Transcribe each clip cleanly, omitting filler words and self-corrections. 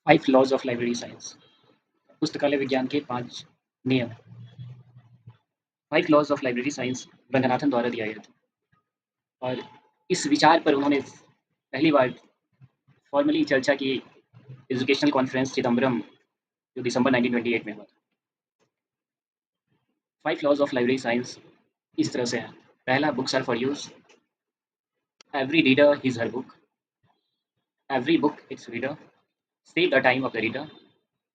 Five laws of library science. पुस्तकालय विज्ञान के 5 नियम। Five laws of library science Ranganathan द्वारा दिया गया था और इस विचार पर उन्होंने पहली बार फॉर्मली चर्चा की एजुकेशनल कॉन्फ्रेंस चिदम्बरम जो दिसंबर 1928 में हुआ था। Five laws of library science इस तरह से है। पहला, books are for use, every reader his her book, every book its reader, save the time of the reader,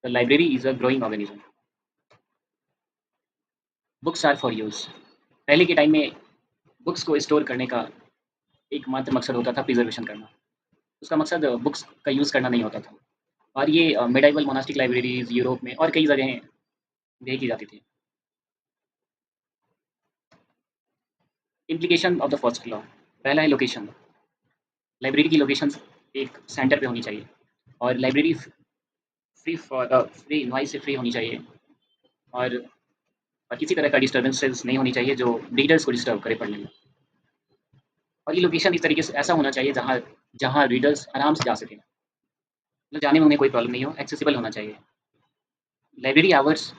the library is a growing organism. Books are for use. पहले के time में books को store करने का एकमात्र मकसद होता था प्रिजर्वेशन करना। उसका मकसद बुक्स का यूज़ करना नहीं होता था और ये मेडाइवल मोनास्टिक लाइब्रेरीज यूरोप में और कई जगह देखी जाती थी। Implication of the first law. पहला है लोकेशन। लाइब्रेरी की लोकेशन एक सेंटर पे होनी चाहिए और लाइब्रेरी फ्री नॉइज से फ्री होनी चाहिए और किसी तरह का डिस्टर्बेंसेस नहीं होनी चाहिए जो रीडर्स को डिस्टर्ब करे पढ़ने में। और ये लोकेशन इस तरीके से ऐसा होना चाहिए जहाँ जहाँ रीडर्स आराम से जा सकें, मतलब जाने में उन्हें कोई प्रॉब्लम नहीं हो, एक्सेसिबल होना चाहिए। Library hours.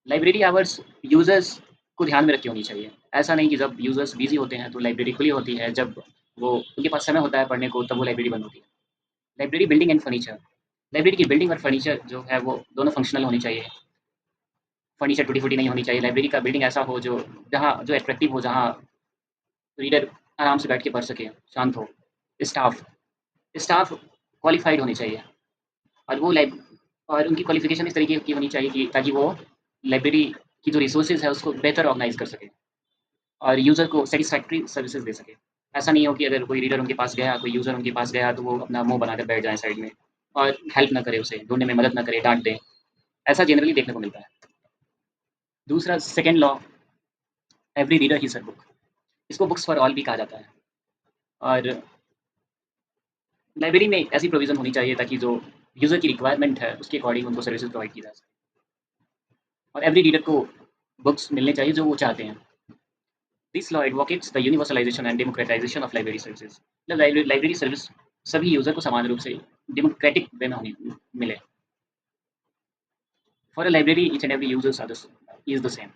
Library hours users को ध्यान में रख के होनी चाहिए। ऐसा नहीं कि जब यूज़र्स बिज़ी होते हैं तो लाइब्रेरी खुली होती है, जब वो उनके पास समय होता है पढ़ने को तब वो लाइब्रेरी बंद होती है। Library building and furniture. Library की बिल्डिंग और फर्नीचर जो है वो दोनों फंक्शनल होनी चाहिए। फर्नीचर टूटी-फूटी नहीं होनी चाहिए। लाइब्रेरी का बिल्डिंग ऐसा हो जो अट्रैक्टिव हो, जहाँ रीडर आराम से बैठ के पढ़ सके, शांत हो। स्टाफ। स्टाफ क्वालिफ़ाइड होने चाहिए और वो लाइब और उनकी क्वालिफ़िकेशन इस तरीके की होनी चाहिए कि ताकि वो लाइब्रेरी की जो रिसोर्सेज़ है उसको बेहतर ऑर्गनाइज़ कर सकें और यूज़र को सैटिस्फैक्टरी सर्विसेज़ दे सकें। ऐसा नहीं हो कि अगर कोई रीडर उनके पास गया, कोई यूज़र उनके पास गया तो वो अपना मुँह बनाकर बैठ जाएँ साइड में और हेल्प ना करे उसे, ढूँढने में मदद ना करे, डाँट दे। ऐसा जनरली देखने को मिलता है। दूसरा second law, every reader his her book. इसको बुक्स फॉर ऑल भी कहा जाता है और लाइब्रेरी में ऐसी प्रोविज़न होनी चाहिए ताकि जो यूज़र की रिक्वायरमेंट है उसके अकॉर्डिंग उनको सर्विसेज़ प्रोवाइड की जा सके और एवरी रीडर को बुक्स मिलने चाहिए जो वो चाहते हैं। This law advocates the universalization and democratization of library services. मतलब लाइब्रेरी सर्विस सभी यूजर को समान रूप से डेमोक्रेटिक वे में होनी मिले। For a library each and every user is the same.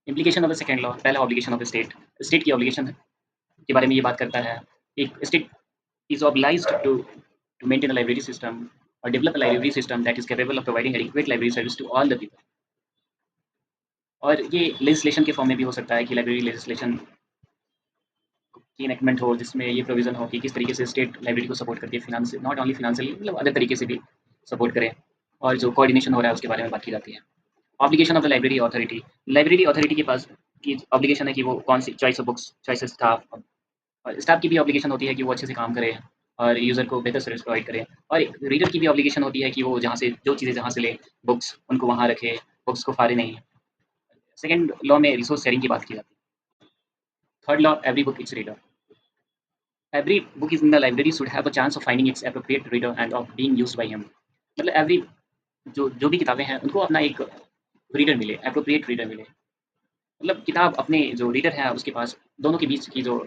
Implication of the second law. पहला obligation of the state. State की ऑब्लिगेशन के बारे में ये बात करता है। एक state is obliged to maintain a library system और develop a library system that is capable of providing adequate library service to all the people. और ये लेजिस्लेशन के फॉर्म में भी हो सकता है कि लाइब्रेरी लेजिस्लेशन की इनेक्टमेंट हो जिसमें ये प्रोविज़न हो कि किस तरीके से स्टेट लाइब्रेरी को सपोर्ट करती है, फिनांस नॉट ओनली फिनेंशियली, मतलब अदर तरीके से भी सपोर्ट करें और जो कोऑर्डिनेशन हो रहा है उसके बारे में बात की जाती है। Obligation of the library authority. Library authority के पास की ऑब्लिगेशन है कि वो कौन सी choice of books, choice of staff और स्टाफ की भी ऑब्लिगेशन होती है कि वो अच्छे से काम करे और यूज़र को बेहतर सर्विस प्रोवाइड करे और एक रीडर की भी ऑब्लिगेशन होती है कि वो जहाँ से जो चीज़ें जहाँ से ले बुक्स उनको वहाँ रखे, बुक्स को फाड़े नहीं। सेकंड लॉ में रिसोर्स शेयरिंग की बात की जाती है। Third law, every book its reader. Every book is in the library should have a chance of finding its appropriate reader and of being used by him। मतलब every जो भी किताबें हैं उनको अपना एक रीडर मिले, एप्रोप्रिएट रीडर मिले। मतलब किताब अपने जो रीडर है उसके पास दोनों के बीच की जो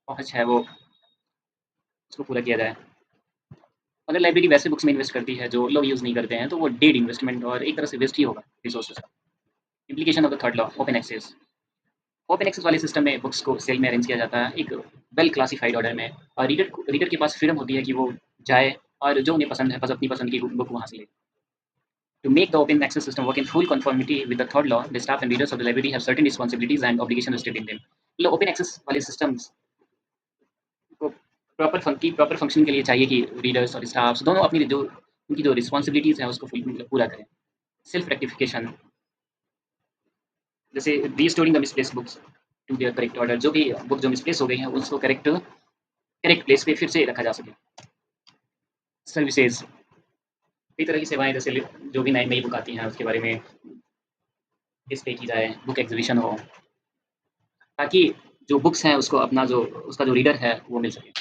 पहुँच है वो उसको पूरा किया जाए। अगर लाइब्रेरी वैसे बुक्स में इन्वेस्ट करती है जो लोग यूज़ नहीं करते हैं तो वो डेड इन्वेस्टमेंट और एक तरह से वेस्ट ही होगा रिसोर्सेज का। Implication of the third law, open access. Open access वाले सिस्टम में बुक्स को सेल में अरेंज किया जाता है एक वेल क्लासिफाइड ऑर्डर में और रीडर के पास फ्रीडम होती है कि वो जाए और जो उन्हें पसंद है बस अपनी पसंद की बुक वहाँ से ले। To make the open access system work in full conformity with the third law, the staff and readers of the library have certain responsibilities and obligations listed in them। मतलब ओपन एक्सेस वाले systems को proper function के लिए चाहिए कि readers और staffs दोनों अपनी जो उनकी जो रिस्पॉन्सिबिलिटीज़ हैं उसको मतलब पूरा करें। सेल्फ रेक्टिफिकेशन, जैसे restoring the misplaced books to their correct order. जो भी बुक जो मिसप्लेस हो गई हैं उसको करेक्ट प्लेस पे फिर से रखा जा सके। सर्विसेज, कई तरह की सेवाएँ जैसे जो भी नई नई बुक आती हैं उसके बारे में डिस्प्ले की जाए, बुक एग्जीबिशन हो ताकि जो बुक्स हैं उसको अपना जो उसका जो रीडर है वो मिल सके।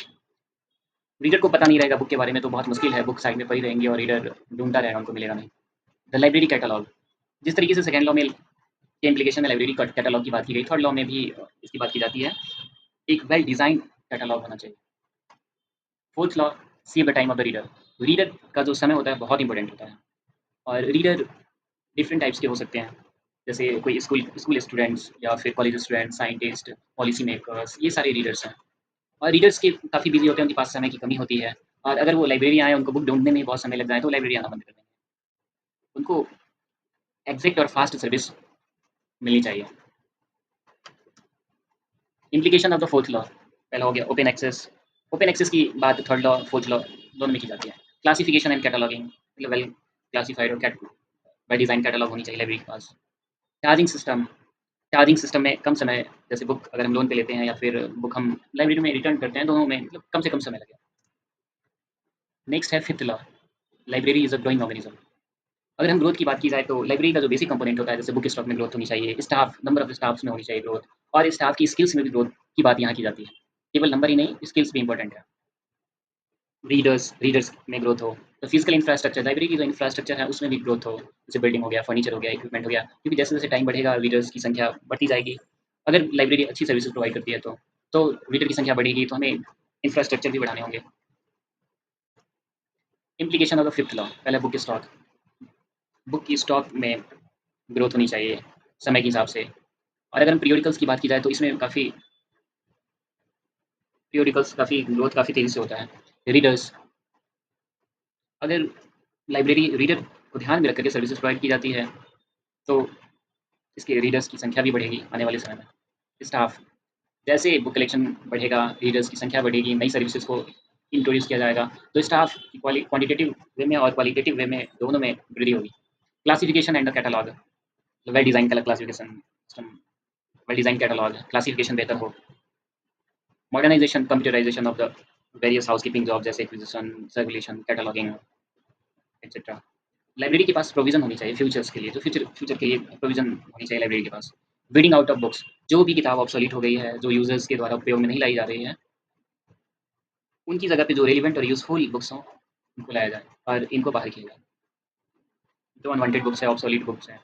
रीडर को पता नहीं रहेगा बुक के बारे में तो बहुत मुश्किल है, बुक साइड में पड़ी रहेंगी और रीडर ढूँढता रहेगा, उनको मिलेगा नहीं। The library catalogue. जिस तरीके से सेकंड लॉ में के इम्प्लीकेशन में लाइब्रेरी कैटलॉग की बात की गई, थर्ड लॉ में भी इसकी बात की जाती है। एक वेल डिज़ाइन कैटलॉग होना चाहिए। Fourth law, see the time of the reader. Reader का जो समय होता है बहुत इंपॉर्टेंट होता है। और रीडर डिफरेंट टाइप्स के हो सकते हैं, जैसे कोई स्कूल स्कूल स्टूडेंट्स या फिर college student, scientist, policy makers, ये सारे रीडर्स हैं। और रीडर्स के काफ़ी बिजी होते हैं, उनके पास समय की कमी होती है। और अगर वो लाइब्रेरी आए, उनको बुक ढूँढने में बहुत समय लग जाए, तो लाइब्रेरी आना बंद कर देंगे। उनको एग्जैक्ट और फास्ट सर्विस मिलनी चाहिए। Implication of the fourth law, पहला हो गया ओपन एक्सेस। ओपन एक्सेस की बात थर्ड लॉ, फोर्थ लॉ दोनों में की जाती है। क्लासिफिकेशन एंड कैटलॉगिंग, मतलब वेल क्लासिफाइड और कैट बाय डिज़ाइन कैटलॉग होनी चाहिए लाइब्रेरी के पास। चार्जिंग सिस्टम, चार्जिंग सिस्टम में कम समय, जैसे बुक अगर हम लोन पे लेते हैं या फिर बुक हम लाइब्रेरी में रिटर्न करते हैं, दोनों में मतलब कम से कम समय लगे। नेक्स्ट है fifth law, library is a growing organism. अगर हम ग्रोथ की बात की जाए तो लाइब्रेरी का जो बेसिक कंपोनेंट होता है, जैसे बुक स्टॉक में ग्रोथ होनी चाहिए, स्टाफ नंबर ऑफ स्टाफ्स में होनी चाहिए ग्रोथ, और स्टाफ की स्किल्स में भी ग्रोथ की बात यहाँ की जाती है। केवल नंबर ही नहीं, स्किल्स भी इंपॉर्टेंट है। रीडर्स में ग्रोथ हो, तो फिजिकल इंफ्रास्ट्रक्चर, लाइब्रेरी की जो इंफ्रास्ट्रक्चर है उसमें भी ग्रोथ हो, जैसे बिल्डिंग हो गया, फर्नीचर हो गया, इक्विपमेंट हो गया, क्योंकि जैसे जैसे टाइम बढ़ेगा रीडर्स की संख्या बढ़ती जाएगी। अगर लाइब्रेरी अच्छी सर्विसेज प्रोवाइड करती है तो रीडर की संख्या बढ़ेगी, तो हमें इंफ्रास्ट्रक्चर भी बढ़ाने होंगे। Implication of the fifth law, पहला बुक स्टॉक। बुक की स्टॉक में ग्रोथ होनी चाहिए समय के हिसाब से। और अगर हम पीरियोडिकल्स की बात की जाए तो इसमें काफ़ी ग्रोथ काफ़ी तेज़ी से होता है। रीडर्स, अगर लाइब्रेरी रीडर को ध्यान में रख करके सर्विसेज प्रोवाइड की जाती है, तो इसके रीडर्स की संख्या भी बढ़ेगी आने वाले समय में। स्टाफ, जैसे बुक कलेक्शन बढ़ेगा, रीडर्स की संख्या बढ़ेगी, नई सर्विसेज को इंट्रोड्यूस किया जाएगा, तो स्टाफ की क्वांटिटेटिव वे में और क्वालिटेटिव वे में दोनों में वृद्धि होगी। Classification and the catalogue, well design classification system, well design catalogue, classification बेहतर हो। Modernization, computerization of the various housekeeping job, जैसे acquisition, circulation, cataloguing etcetera. Library के पास प्रोविज़न होनी चाहिए फ्यूचर्स के लिए, तो फ्यूचर फ्यूचर के लिए प्रोविज़न होनी चाहिए लाइब्रेरी के पास। रीडिंग आउट ऑफ बुक्स, जो भी किताब ऑब्सोलीट हो गई है, जो यूज़र्स के द्वारा उपयोग में नहीं लाई जा रही है, उनकी जगह पे जो रेलेवेंट और यूज़फुल बुक्स हों, उनको लाया जाए और इनको बाहर किया जाए। जो अनवांटेड बुक्स हैं, ऑब्सोलीट बुक्स हैं,